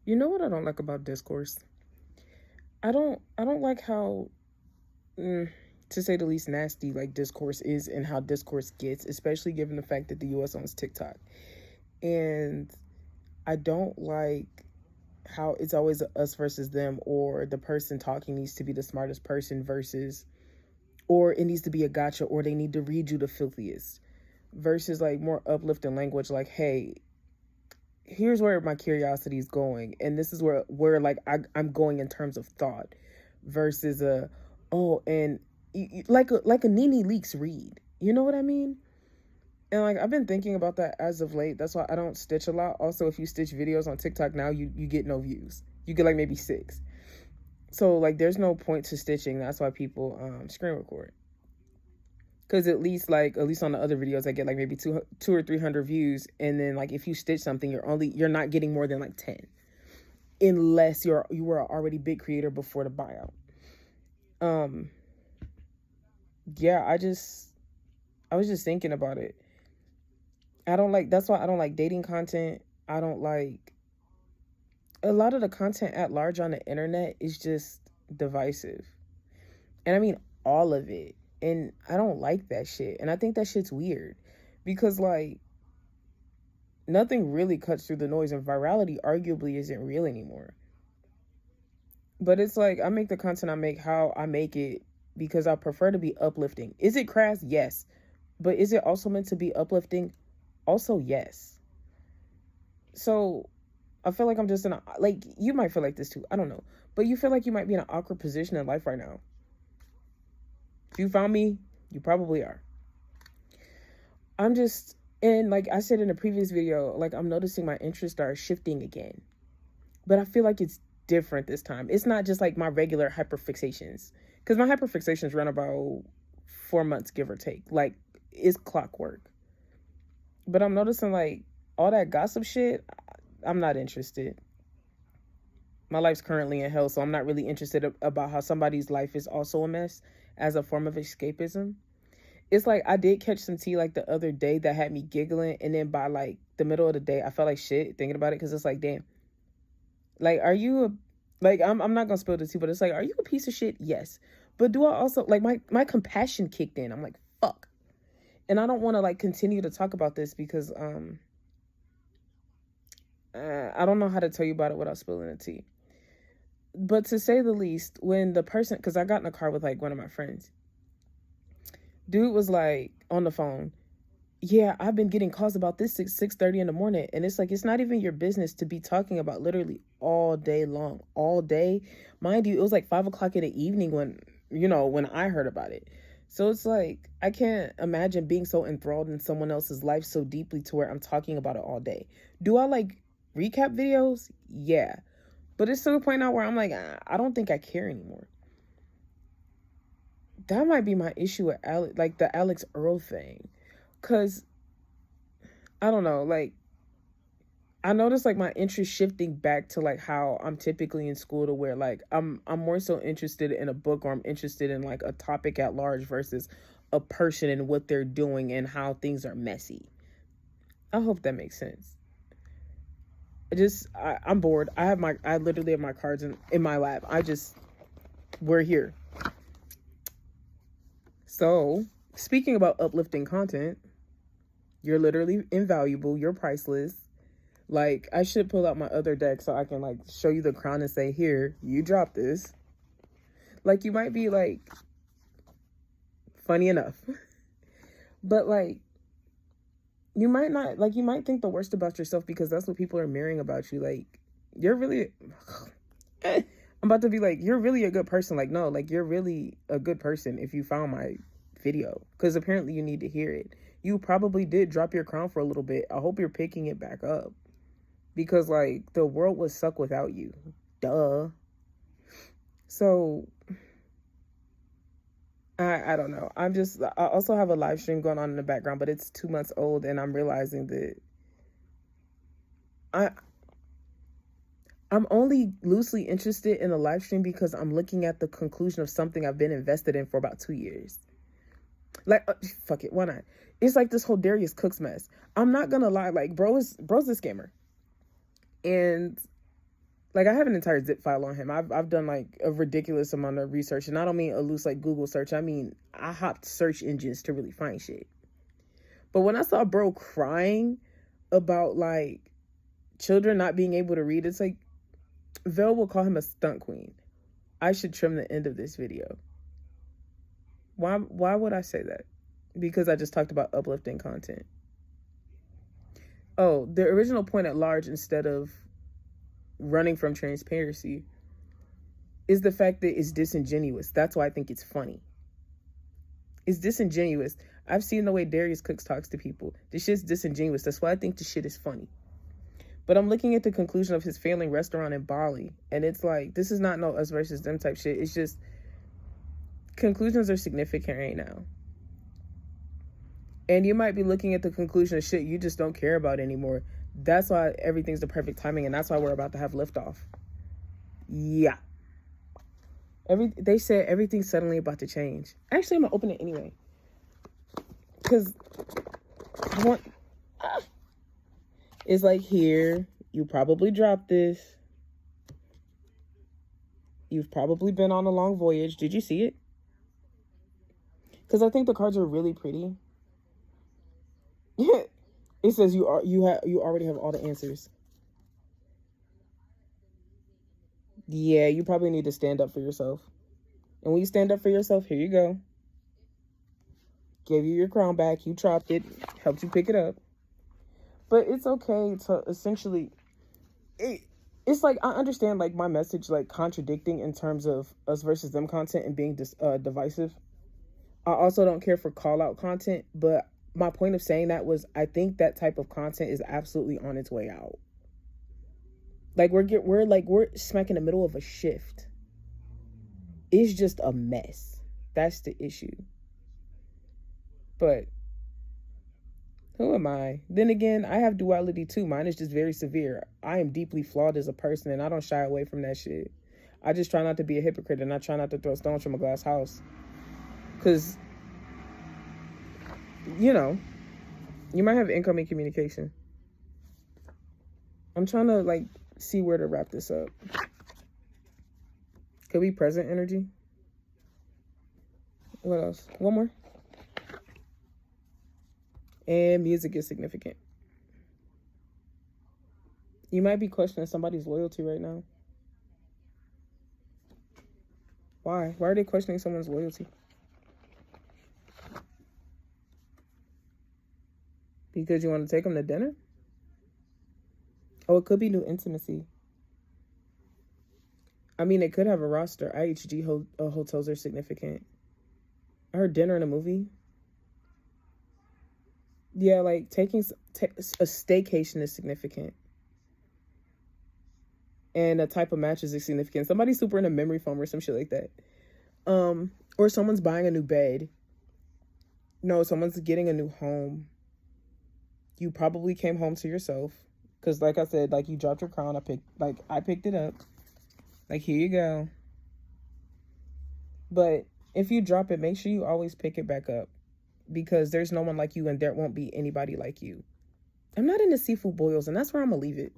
You know what I don't like about discourse? I don't like how to say the least nasty like discourse is and how discourse gets, especially given the fact that the US owns TikTok. And I don't like how it's always us versus them, or the person talking needs to be the smartest person versus, or it needs to be a gotcha, or they need to read you the filthiest, versus like more uplifting language like, hey, here's where my curiosity is going, and this is where like I'm going in terms of thought, versus a, oh, and like a Nene Leakes read, you know what I mean? And like I've been thinking about that as of late. That's why I don't stitch a lot. Also, if you stitch videos on TikTok now, you get no views. You get like maybe 6. So like there's no point to stitching. That's why people screen record. Because at least on the other videos I get like maybe two or 300 views, and then like if you stitch something, you're not getting more than like 10, unless you were already big creator before the buyout. Yeah, I was just thinking about it. I don't like That's why I don't like dating content. I don't like a lot of the content at large on the internet is just divisive. And I mean all of it. And I don't like that shit. And I think that shit's weird because like nothing really cuts through the noise, and virality arguably isn't real anymore. But it's like I make the content I make how I make it because I prefer to be uplifting. Is it crass? Yes. But is it also meant to be uplifting? Also, yes. So I feel like I'm just in a, like, you might feel like this too. I don't know. But you feel like you might be in an awkward position in life right now. If you found me, you probably are. I'm just, and like I said in a previous video, like I'm noticing my interests are shifting again. But I feel like it's different this time. It's not just like my regular hyperfixations. Because my hyperfixations run about 4 months, give or take. Like, it's clockwork. But I'm noticing like all that gossip shit, I'm not interested. My life's currently in hell, so I'm not really interested about how somebody's life is also a mess as a form of escapism. It's like I did catch some tea like the other day that had me giggling, and then by like the middle of the day I felt like shit thinking about it, because it's like, damn, like, are you a, like, I'm not gonna spill the tea, but it's like, are you a piece of shit? Yes. But do I also like my compassion kicked in? I'm like, fuck. And I don't want to like continue to talk about this because I don't know how to tell you about it without spilling the tea. But to say the least, when the person, because I got in a car with like one of my friends, dude was like on the phone, yeah, I've been getting calls about this 6:30 in the morning, and it's like, it's not even your business to be talking about literally all day long, all day. Mind you, it was like 5 o'clock in the evening when I heard about it. So it's like I can't imagine being so enthralled in someone else's life so deeply to where I'm talking about it all day. Do I like recap videos? Yeah, but it's to the point now where I'm like, I don't think I care anymore. That might be my issue with Alex, like the Alex Earl thing, because I don't know, like I noticed like my interest shifting back to like how I'm typically in school, to where like I'm more so interested in a book, or I'm interested in like a topic at large versus a person and what they're doing and how things are messy. I hope that makes sense. I'm bored. I literally have my cards in my lap. We're here. So speaking about uplifting content, you're literally invaluable. You're priceless. Like, I should pull out my other deck so I can like show you the crown and say, here, you drop this. Like, you might be like funny enough. But like, you might not, like, you might think the worst about yourself because that's what people are mirroring about you. Like, you're really I'm about to be like, you're really a good person. Like, no, like, you're really a good person if you found my video, because apparently you need to hear it. You probably did drop your crown for a little bit. I hope you're picking it back up, because like the world would suck without you. Duh. So I don't know. I also have a live stream going on in the background, but it's 2 months old, and I'm realizing that I I'm only loosely interested in a live stream because I'm looking at the conclusion of something I've been invested in for about 2 years. Like, fuck it, why not? It's like this whole Darius Cooks mess. I'm not gonna lie, like, bro's a scammer, and like, I have an entire zip file on him. I've done like a ridiculous amount of research, and I don't mean a loose like Google search. I mean I hopped search engines to really find shit. But when I saw bro crying about like children not being able to read, it's like Vel will call him a stunt queen. I should trim the end of this video. Why would I say that? Because I just talked about uplifting content. Oh, the original point at large, instead of running from transparency, is the fact that it's disingenuous. That's why I think it's funny. It's disingenuous. I've seen the way Darius Cooks talks to people. This shit's disingenuous. That's why I think the shit is funny. But I'm looking at the conclusion of his failing restaurant in Bali, and it's like, this is not no us versus them type shit. It's just, conclusions are significant right now. And you might be looking at the conclusion of shit you just don't care about anymore. That's why everything's the perfect timing, and that's why we're about to have liftoff. Yeah. They said everything's suddenly about to change. Actually, I'm gonna open it anyway. Because I want... It's like, here, you probably dropped this. You've probably been on a long voyage. Did you see it? Because I think the cards are really pretty. It says you already have all the answers. Yeah, you probably need to stand up for yourself. And when you stand up for yourself, here you go. Gave you your crown back. You dropped it. Helped you pick it up. But it's okay to essentially... It's like, I understand like my message like contradicting in terms of us versus them content and being divisive. I also don't care for call out content, but my point of saying that was, I think that type of content is absolutely on its way out. Like we're smack in the middle of a shift. It's just a mess. That's the issue. But who am I? Then again, I have duality too. Mine is just very severe. I am deeply flawed as a person, and I don't shy away from that shit. I just try not to be a hypocrite, and I try not to throw stones from a glass house. Because, you know, you might have incoming communication. I'm trying to, like, see where to wrap this up. Could be present energy. What else? One more. And music is significant. You might be questioning somebody's loyalty right now. Why? Why are they questioning someone's loyalty? Because you want to take them to dinner? Oh, it could be new intimacy. I mean, it could have a roster. IHG hotels are significant. I heard dinner in a movie. Yeah, like taking a staycation is significant. And a type of matches is significant. Somebody's super into memory foam or some shit like that. Or someone's buying a new bed. No, someone's getting a new home. You probably came home to yourself. Because like I said, like you dropped your crown. I picked it up. Like, here you go. But if you drop it, make sure you always pick it back up. Because there's no one like you, and there won't be anybody like you. I'm not into seafood boils, and that's where I'm going to leave it.